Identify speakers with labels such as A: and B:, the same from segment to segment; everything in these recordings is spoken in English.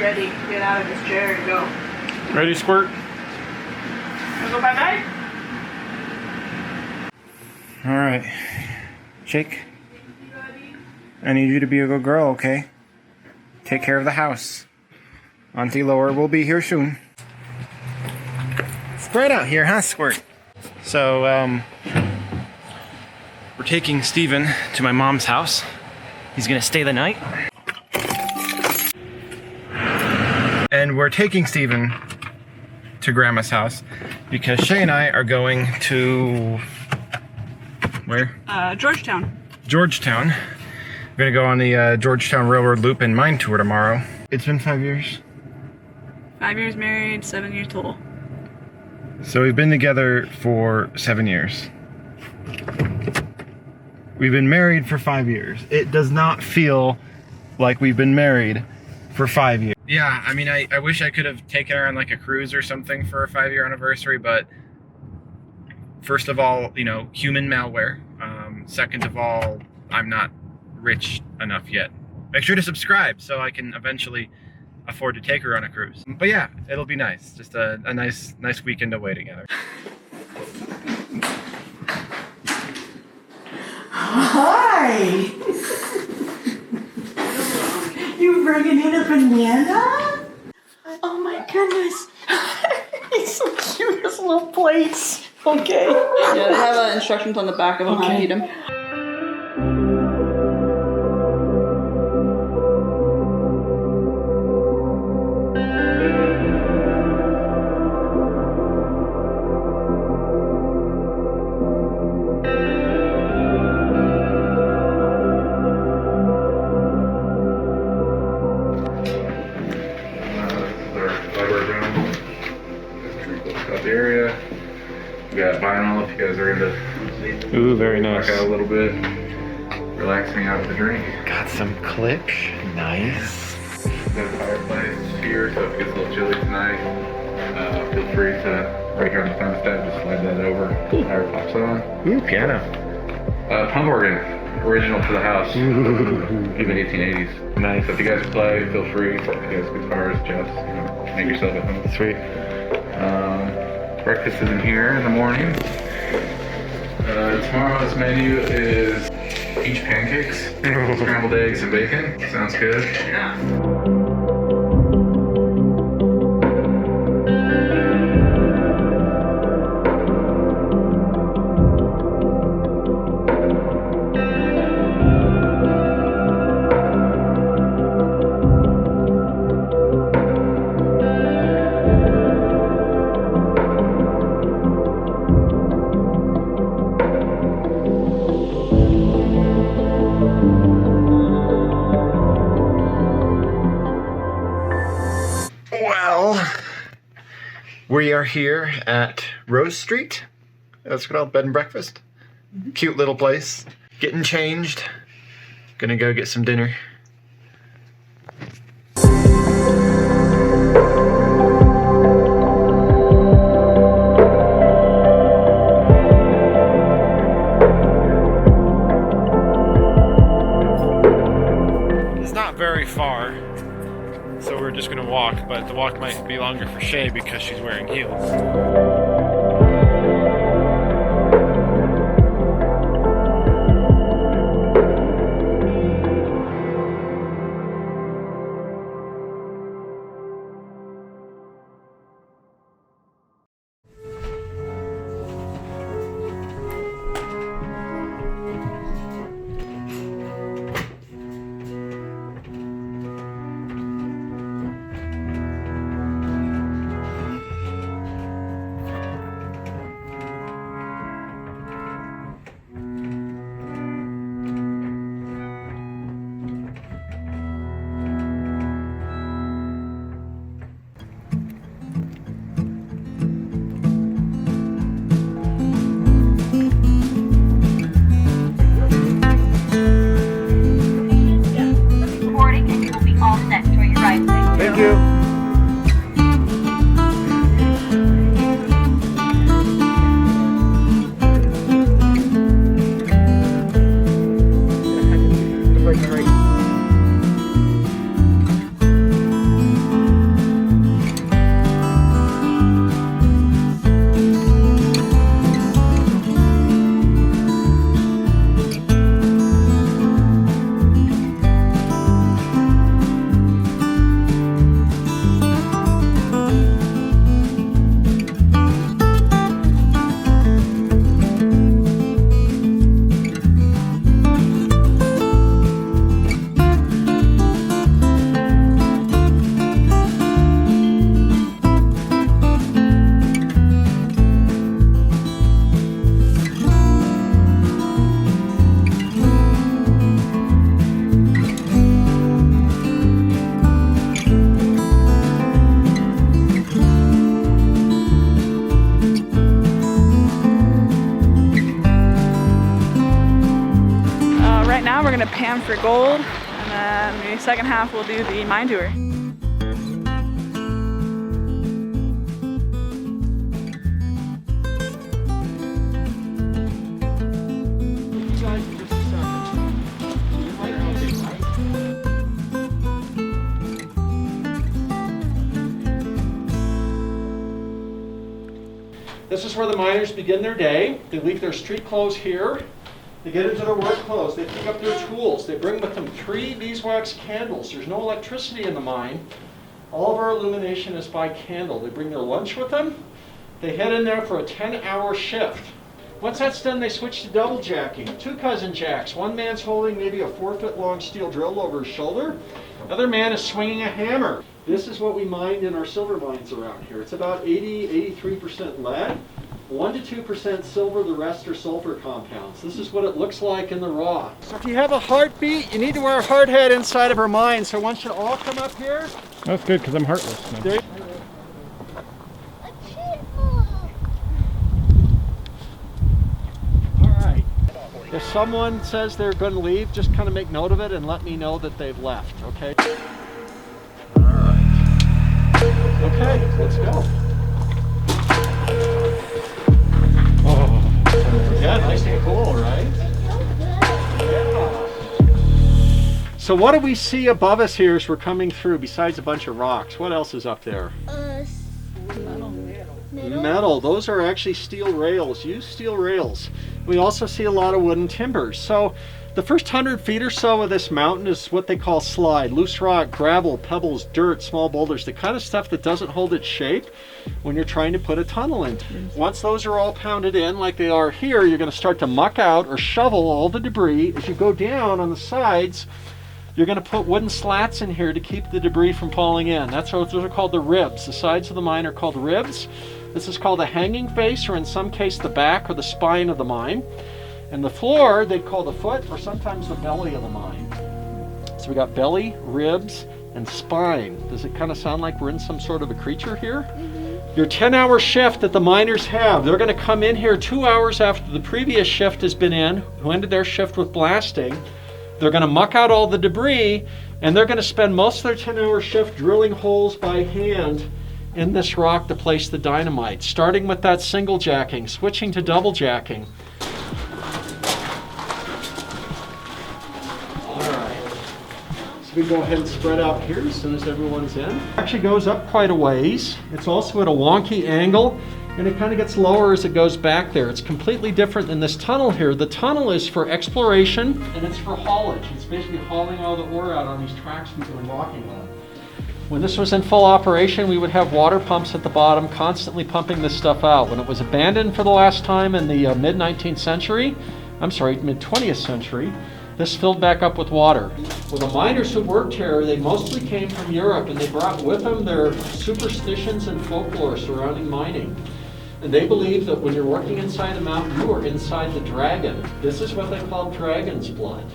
A: ready to get out of his chair and go.
B: Ready, Squirt?
A: Wanna go bye-bye?
B: All right. Jake, I need you to be a good girl, okay? Take care of the house. Auntie Laura will be here soon. It's bright out here, huh, Squirt? So, we're taking Steven to my mom's house. He's gonna stay the night. And we're taking Steven to Grandma's house because Shay and I are going to... where?
A: Georgetown.
B: Georgetown. We're gonna go on the Georgetown Railroad Loop and Mine Tour tomorrow. It's been 5 years.
A: 5 years married, 7 years total.
B: So we've been together for 7 years. We've been married for 5 years. It does not feel like we've been married for 5 years. Yeah, I mean, I wish I could have taken her on like a cruise or something for a 5-year anniversary, but first of all, you know, human malware. Second of all, I'm not rich enough yet. Make sure to subscribe so I can eventually afford to take her on a cruise. But yeah, it'll be nice. Just a nice weekend away together.
C: Hi! You bringing in a banana? Oh my goodness. He's so cute, his little plates. Okay.
A: Yeah, they have instructions on the back of them how to eat them.
D: Area. We got vinyl if you guys are into.
B: Ooh, very nice.
D: Back out a little bit. Relaxing out with the drink.
B: Got some click. Nice.
D: Got a fireplace here, so if it gets a little chilly tonight, feel free to, right here on the thermostat, just slide that over. Fire pops on.
B: Ooh, piano.
D: Punk organ, original to the house. Even 1880s.
B: Nice.
D: So if you guys play, feel free. If you guys guitars, just, you know, make yourself at home.
B: Sweet.
D: Breakfast is in here in the morning. Tomorrow's menu is peach pancakes, scrambled eggs and bacon. Sounds good.
A: Yeah.
B: Well, we are here at Rose Street. That's called bed and breakfast. Cute little place. Getting changed. Gonna go get some dinner. It's not very far. So we're just gonna walk, but the walk might be longer for Shay because she's wearing heels.
A: exam for gold, and then the second half we'll do the mine tour.
E: This is where the miners begin their day. They leave their street clothes here. They get into their work clothes. They pick up their tools. They bring with them 3 beeswax candles. There's no electricity in the mine. All of our illumination is by candle. They bring their lunch with them. They head in there for a 10-hour shift. Once that's done, they switch to double jacking. 2 cousin jacks. One man's holding maybe a 4-foot-long steel drill over his shoulder. Another man is swinging a hammer. This is what we mined in our silver mines around here. It's about 83% lead, 1 to 2% silver, the rest are sulfur compounds. This is what it looks like in the raw. So if you have a heartbeat, you need to wear a hard hat inside of our mine. So I want you to all come up here.
B: That's good because I'm heartless. No.
E: Alright. If someone says they're going to leave, just kind of make note of it and let me know that they've left, okay? Okay, let's go. Oh, yeah, nice and cool, right? Yeah. So what do we see above us here as we're coming through besides a bunch of rocks? What else is up there? Metal. Those are actually steel rails, used steel rails. We also see a lot of wooden timbers. So the first 100 feet or so of this mountain is what they call slide. Loose rock, gravel, pebbles, dirt, small boulders, the kind of stuff that doesn't hold its shape when you're trying to put a tunnel in. Once those are all pounded in like they are here, you're going to start to muck out or shovel all the debris. As you go down on the sides, you're going to put wooden slats in here to keep the debris from falling in. That's what those are called, the ribs. The sides of the mine are called ribs. This is called a hanging face, or in some case the back or the spine of the mine. And the floor, they call the foot, or sometimes the belly of the mine. So we got belly, ribs, and spine. Does it kind of sound like we're in some sort of a creature here? Mm-hmm. Your 10-hour shift that the miners have, they're going to come in here 2 hours after the previous shift has been in, who ended their shift with blasting. They're going to muck out all the debris, and they're going to spend most of their 10-hour shift drilling holes by hand in this rock to place the dynamite, starting with that single jacking, switching to double jacking. So we go ahead and spread out here as soon as everyone's in. It actually goes up quite a ways. It's also at a wonky angle, and it kind of gets lower as it goes back there. It's completely different than this tunnel here. The tunnel is for exploration, and it's for haulage. It's basically hauling all the ore out on these tracks we've been walking on. When this was in full operation, we would have water pumps at the bottom constantly pumping this stuff out. When it was abandoned for the last time in the mid-20th century, this filled back up with water. Well, the miners who worked here, they mostly came from Europe, and they brought with them their superstitions and folklore surrounding mining. And they believe that when you're working inside the mountain, you are inside the dragon. This is what they call dragon's blood.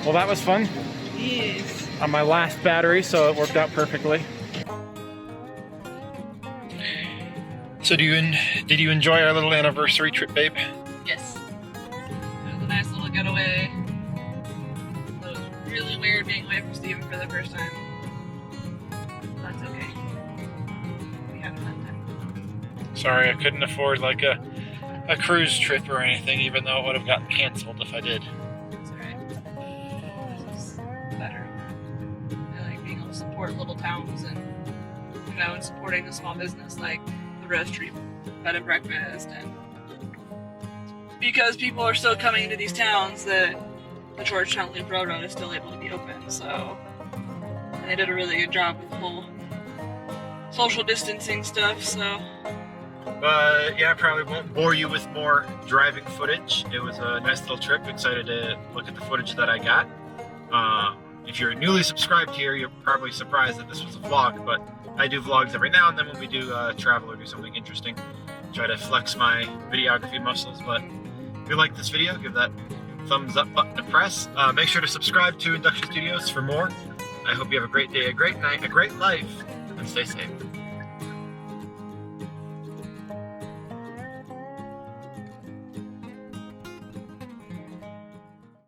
B: Well, that was fun.
A: Yes.
B: On my last battery, so it worked out perfectly. So did you enjoy our little anniversary trip, babe?
A: Yes. It was a nice little getaway. It was really weird being away from Steven for the first time. That's okay. We had a fun time.
B: Sorry, I couldn't afford like a cruise trip or anything, even though it would have gotten canceled if I did.
A: It's alright. This is better. I like being able to support little towns and, and supporting a small business like the Rose Tree Bed and Breakfast and because people are still coming into these towns that the Georgetown Loop Railroad is still able to be open, so. And they did a really good job with the whole social distancing stuff, so.
B: But yeah, I probably won't bore you with more driving footage. It was a nice little trip. Excited to look at the footage that I got. If you're newly subscribed here, you're probably surprised that this was a vlog, but I do vlogs every now and then when we do travel or do something interesting. Try to flex my videography muscles, but if you like this video, give that thumbs up button to press. Make sure to subscribe to Induction Studios for more. I hope you have a great day, a great night, a great life, and stay safe.